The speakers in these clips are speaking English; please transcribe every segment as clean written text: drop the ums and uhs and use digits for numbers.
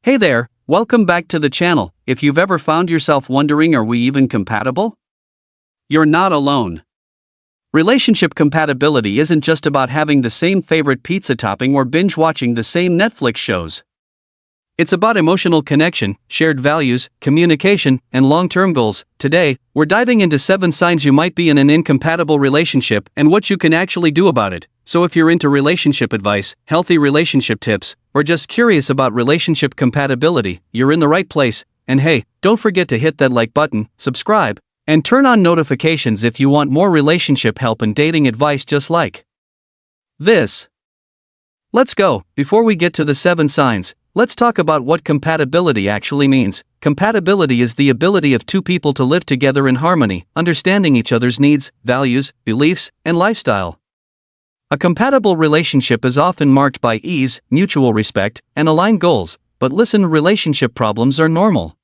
Hey there, welcome back to the channel. If you've ever found yourself wondering, are we even compatible? You're not alone. Relationship compatibility isn't just about having the same favorite pizza topping or binge watching the same Netflix shows. It's about emotional connection, shared values, communication, and long-term goals. Today, we're diving into 7 signs you might be in an incompatible relationship and what you can actually do about it. So if you're into relationship advice, healthy relationship tips, or just curious about relationship compatibility, you're in the right place. And hey, don't forget to hit that like button, subscribe, and turn on notifications if you want more relationship help and dating advice just like this. Let's go. Before we get to the 7 signs, let's talk about what compatibility actually means. Compatibility is the ability of two people to live together in harmony, understanding each other's needs, values, beliefs, and lifestyle. A compatible relationship is often marked by ease, mutual respect, and aligned goals, but listen, relationship problems are normal.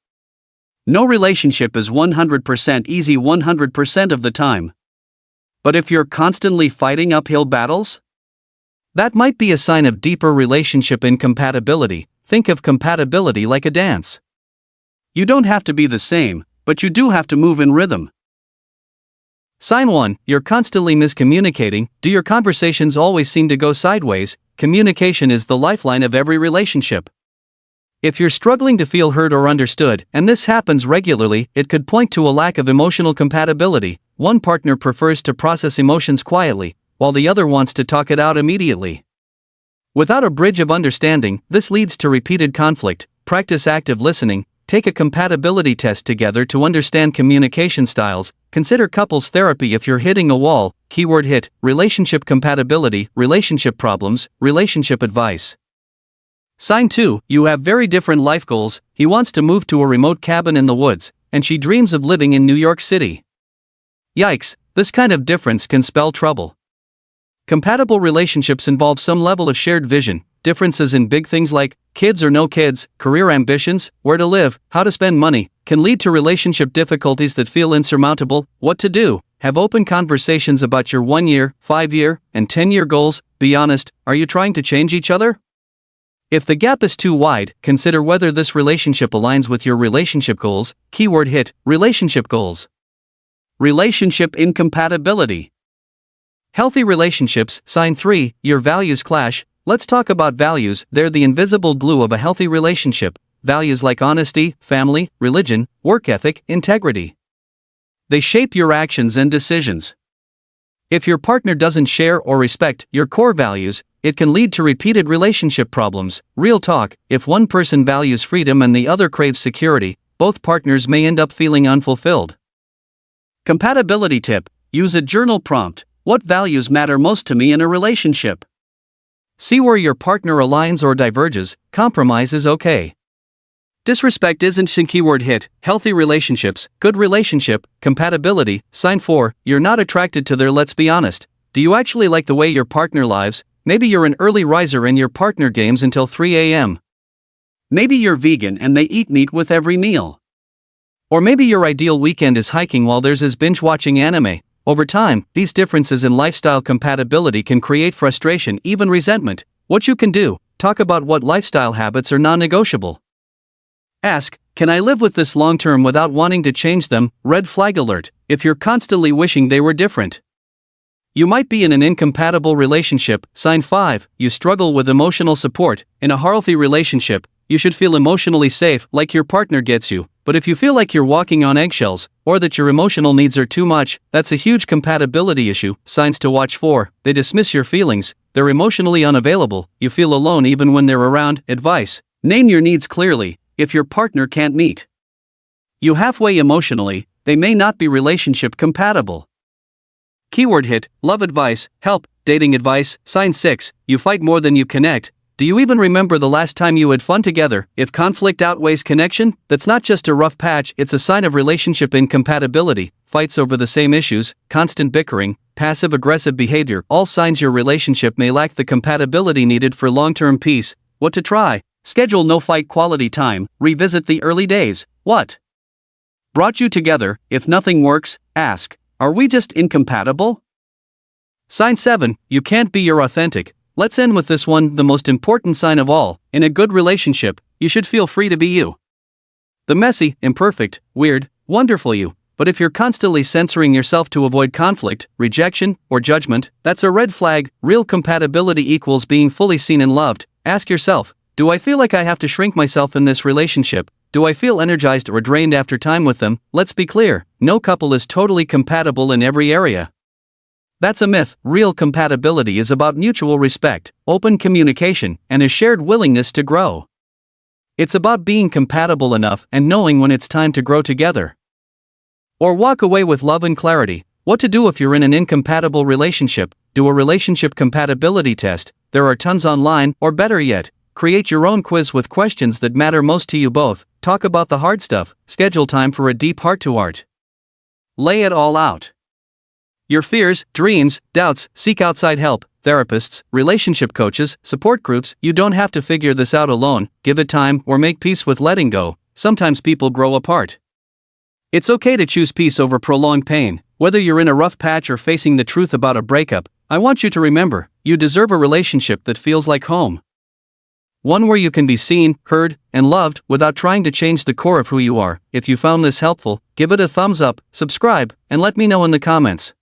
No relationship is 100% easy 100% of the time. But if you're constantly fighting uphill battles, that might be a sign of deeper relationship incompatibility. Think of compatibility like a dance. You don't have to be the same, but you do have to move in rhythm. Sign 1, you're constantly miscommunicating. Do your conversations always seem to go sideways? Communication is the lifeline of every relationship. If you're struggling to feel heard or understood, and this happens regularly, it could point to a lack of emotional compatibility. One partner prefers to process emotions quietly, while the other wants to talk it out immediately. Without a bridge of understanding, this leads to repeated conflict. Practice active listening. Take a compatibility test together to understand communication styles. Consider couples therapy if you're hitting a wall. Keyword hit: relationship compatibility, relationship problems, relationship advice. Sign 2, you have very different life goals. He wants to move to a remote cabin in the woods, and she dreams of living in New York City. Yikes, this kind of difference can spell trouble. Compatible relationships involve some level of shared vision. Differences in big things like kids or no kids, career ambitions, where to live, how to spend money, can lead to relationship difficulties that feel insurmountable. What to do? Have open conversations about your 1-year, 5-year, and 10-year goals. Be honest, are you trying to change each other? If the gap is too wide, consider whether this relationship aligns with your relationship goals. Keyword hit: relationship goals. Relationship incompatibility. Healthy relationships. Sign 3, your values clash. Let's talk about values. They're the invisible glue of a healthy relationship. Values like honesty, family, religion, work ethic, integrity. They shape your actions and decisions. If your partner doesn't share or respect your core values, it can lead to repeated relationship problems. Real talk: if one person values freedom and the other craves security, both partners may end up feeling unfulfilled. Compatibility tip: use a journal prompt. What values matter most to me in a relationship? See where your partner aligns or diverges. Compromise is okay. Disrespect isn't. Keyword hit: healthy relationships, good relationship, compatibility. Sign 4, you're not attracted to their. Let's be honest. Do you actually like the way your partner lives? Maybe you're an early riser and your partner games until 3 a.m. Maybe you're vegan and they eat meat with every meal. Or maybe your ideal weekend is hiking while theirs is binge watching anime. Over time, these differences in lifestyle compatibility can create frustration, even resentment. What you can do: talk about what lifestyle habits are non-negotiable. Ask, can I live with this long-term without wanting to change them? Red flag alert: if you're constantly wishing they were different, you might be in an incompatible relationship. Sign 5, you struggle with emotional support. In a healthy relationship, you should feel emotionally safe, like your partner gets you. But if you feel like you're walking on eggshells, or that your emotional needs are too much, that's a huge compatibility issue. Signs to watch for: they dismiss your feelings, they're emotionally unavailable, you feel alone even when they're around. Advice: name your needs clearly. If your partner can't meet you halfway emotionally, they may not be relationship compatible. Keyword hit: love advice, help, dating advice. Sign 6, you fight more than you connect. Do you even remember the last time you had fun together? If conflict outweighs connection, that's not just a rough patch, it's a sign of relationship incompatibility. Fights over the same issues, constant bickering, passive-aggressive behavior, all signs your relationship may lack the compatibility needed for long-term peace. What to try? Schedule no-fight quality time. Revisit the early days. What brought you together? If nothing works, ask, are we just incompatible? Sign 7, you can't be your authentic Let's end with this one, the most important sign of all. In a good relationship, you should feel free to be you. The messy, imperfect, weird, wonderful you. But if you're constantly censoring yourself to avoid conflict, rejection, or judgment, that's a red flag. Real compatibility equals being fully seen and loved. Ask yourself, do I feel like I have to shrink myself in this relationship? Do I feel energized or drained after time with them? Let's be clear, no couple is totally compatible in every area. That's a myth. Real compatibility is about mutual respect, open communication, and a shared willingness to grow. It's about being compatible enough and knowing when it's time to grow together. Or walk away with love and clarity. What to do if you're in an incompatible relationship? Do a relationship compatibility test. There are tons online, or better yet, create your own quiz with questions that matter most to you both. Talk about the hard stuff. Schedule time for a deep heart-to-heart. Lay it all out. Your fears, dreams, doubts. Seek outside help. Therapists, relationship coaches, support groups. You don't have to figure this out alone. Give it time or make peace with letting go. Sometimes people grow apart. It's okay to choose peace over prolonged pain. Whether you're in a rough patch or facing the truth about a breakup, I want you to remember, you deserve a relationship that feels like home. One where you can be seen, heard, and loved without trying to change the core of who you are. If you found this helpful, give it a thumbs up, subscribe, and let me know in the comments.